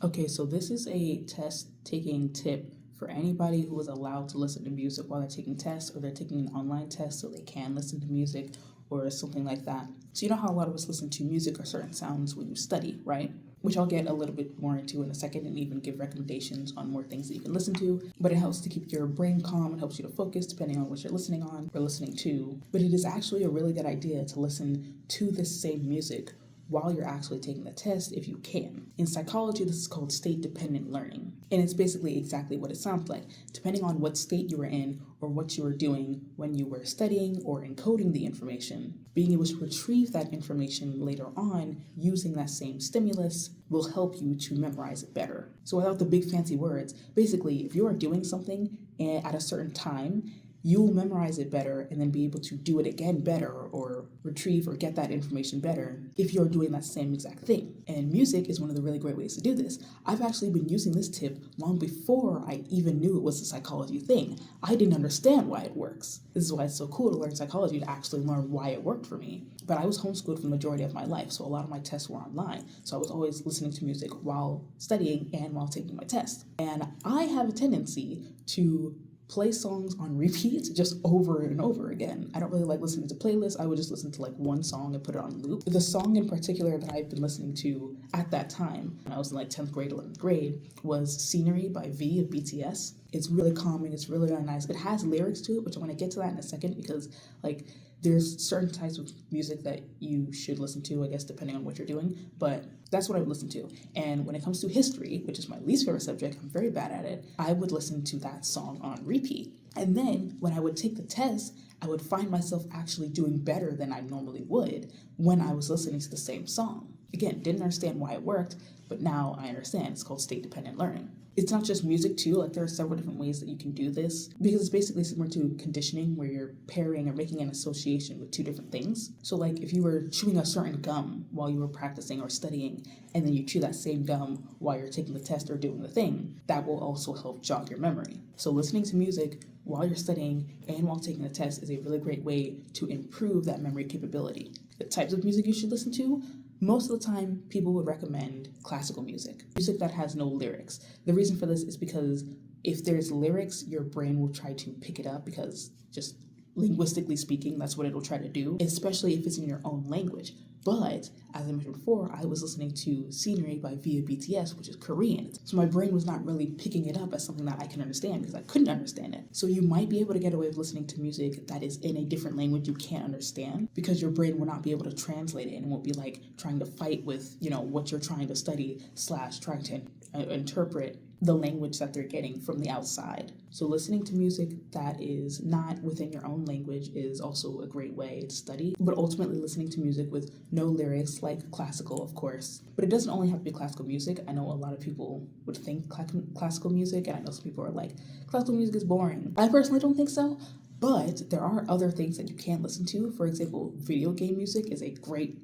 Okay, so this is a test taking tip for anybody who is allowed to listen to music while they're taking tests or they're taking an online test so they can listen to music or something like that. So you know how a lot of us listen to music or certain sounds when you study, right? Which I'll get a little bit more into in a second and even give recommendations on more things that you can listen to. But it helps to keep your brain calm and helps you to focus depending on what you're listening on or listening to. But it is actually a really good idea to listen to this same music while you're actually taking the test if you can. In psychology, this is called state-dependent learning. And it's basically exactly what it sounds like. Depending on what state you were in or what you were doing when you were studying or encoding the information, being able to retrieve that information later on using that same stimulus will help you to memorize it better. So without the big fancy words, basically, if you are doing something at a certain time, you will memorize it better and then be able to do it again better or retrieve or get that information better if you're doing that same exact thing. And music is one of the really great ways to do this. I've actually been using this tip long before I even knew it was a psychology thing. I didn't understand why it works. This is why it's so cool to learn psychology, to actually learn why it worked for me. But I was homeschooled for the majority of my life, so a lot of my tests were online. So I was always listening to music while studying and while taking my test. And I have a tendency to play songs on repeat just over and over again. I don't really like listening to playlists. I would just listen to like one song and put it on loop. The song in particular that I've been listening to at that time, when I was in like 10th grade, 11th grade, was Scenery by V of BTS. It's really calming. It's really, really nice. It has lyrics to it, which I'm going to get to that in a second because like there's certain types of music that you should listen to, I guess, depending on what you're doing. But that's what I would listen to. And when it comes to history, which is my least favorite subject, I'm very bad at it, I would listen to that song on repeat. And then when I would take the test, I would find myself actually doing better than I normally would when I was listening to the same song. Again, didn't understand why it worked, but now I understand. It's called state-dependent learning. It's not just music too, like there are several different ways that you can do this because it's basically similar to conditioning where you're pairing or making an association with two different things. So like if you were chewing a certain gum while you were practicing or studying and then you chew that same gum while you're taking the test or doing the thing, that will also help jog your memory. So listening to music while you're studying and while taking the test is a really great way to improve that memory capability. The types of music you should listen to, most of the time, people would recommend classical music that has no lyrics. The reason for this is because if there's lyrics, your brain will try to pick it up because just linguistically speaking, that's what it'll try to do, especially if it's in your own language. But as I mentioned before, I was listening to Scenery by V of BTS, which is Korean. So my brain was not really picking it up as something that I can understand because I couldn't understand it. So you might be able to get away with listening to music that is in a different language you can't understand because your brain will not be able to translate it and it won't be like trying to fight with, what you're trying to study / trying to interpret the language that they're getting from the outside. So listening to music that is not within your own language is also a great way to study, but ultimately listening to music with no lyrics, like classical, of course. But it doesn't only have to be classical music. I know a lot of people would think classical music, and I know some people are like, classical music is boring. I personally don't think so. But there are other things that you can listen to. For example, video game music is a great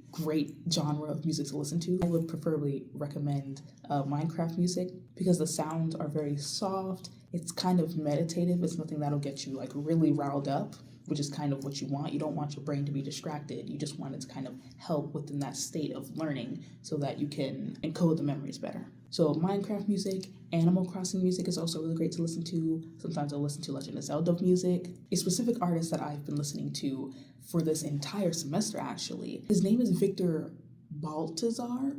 genre of music to listen to. I would preferably recommend Minecraft music because the sounds are very soft. It's kind of meditative. It's nothing that'll get you like really riled up, which is kind of what you want. You don't want your brain to be distracted. You just want it to kind of help within that state of learning so that you can encode the memories better. So Minecraft music, Animal Crossing music is also really great to listen to. Sometimes I'll listen to Legend of Zelda music. A specific artist that I've been listening to for this entire semester, actually, his name is Victor Baltazar.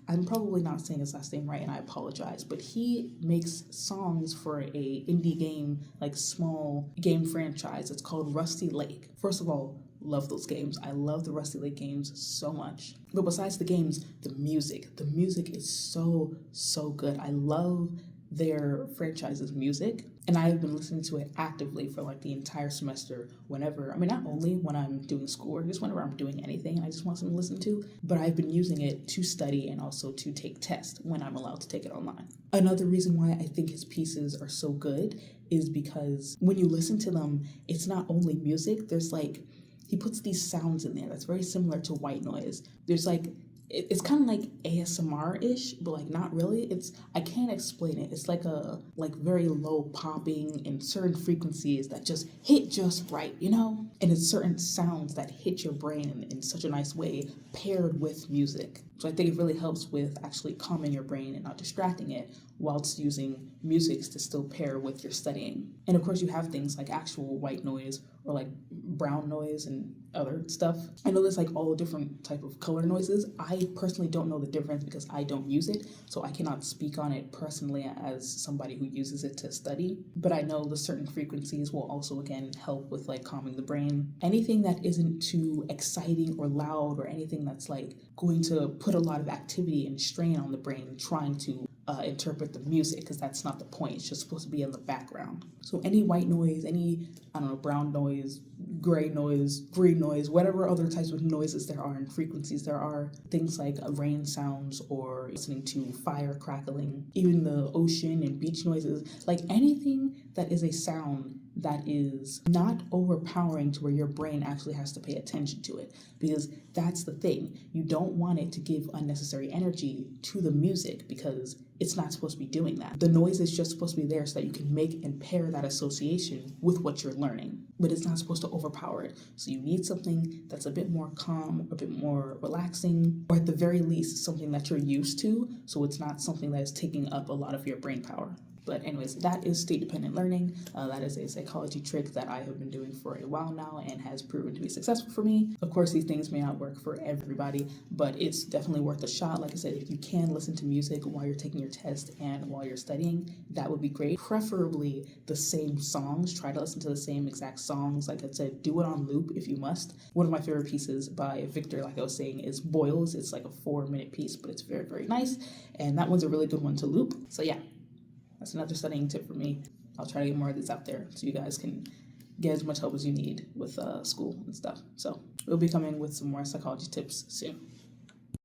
I'm probably not saying his last name right, and I apologize, but he makes songs for a indie game, like small game franchise. It's called Rusty Lake. First of all, love those games. I love the Rusty Lake games so much. But besides the games, the music is so good. I love their franchise's music, and I've been listening to it actively for like the entire semester not only when I'm doing schoolwork, just whenever I'm doing anything and I just want something to listen to, but I've been using it to study and also to take tests when I'm allowed to take it online. Another reason why I think his pieces are so good is because when you listen to them, it's not only music, there's like, he puts these sounds in there that's very similar to white noise. There's like, it's kind of like ASMR-ish, but like not really. I can't explain it. It's like a very low popping in certain frequencies that just hit just right, And it's certain sounds that hit your brain in such a nice way paired with music. So I think it really helps with actually calming your brain and not distracting it whilst using music to still pair with your studying. And of course, you have things like actual white noise or like brown noise and other stuff. I know there's like all different type of color noises. I personally don't know the difference because I don't use it, so I cannot speak on it personally as somebody who uses it to study. But I know the certain frequencies will also again help with like calming the brain. Anything that isn't too exciting or loud or anything that's like going to put a lot of activity and strain on the brain trying to interpret the music, because that's not the point. It's just supposed to be in the background. So any white noise, any, I don't know, brown noise, gray noise, green noise, whatever other types of noises there are and frequencies there are, things like rain sounds or listening to fire crackling, even the ocean and beach noises, like anything that is a sound that is not overpowering to where your brain actually has to pay attention to it, because that's the thing. You don't want it to give unnecessary energy to the music because it's not supposed to be doing that. The noise is just supposed to be there so that you can make and pair that association with what you're learning, but it's not supposed to overpower it. So you need something that's a bit more calm, a bit more relaxing, or at the very least something that you're used to, so it's not something that is taking up a lot of your brain power. But anyways, that is state-dependent learning. That is a psychology trick that I have been doing for a while now and has proven to be successful for me. Of course, these things may not work for everybody, but it's definitely worth a shot. Like I said, if you can listen to music while you're taking your test and while you're studying, that would be great. Preferably the same songs. Try to listen to the same exact songs. Like I said, do it on loop if you must. One of my favorite pieces by Victor, like I was saying, is Boils. It's like a 4-minute piece, but it's very, very nice. And that one's a really good one to loop. So yeah. That's another studying tip for me. I'll try to get more of these out there so you guys can get as much help as you need with school and stuff. So we'll be coming with some more psychology tips soon.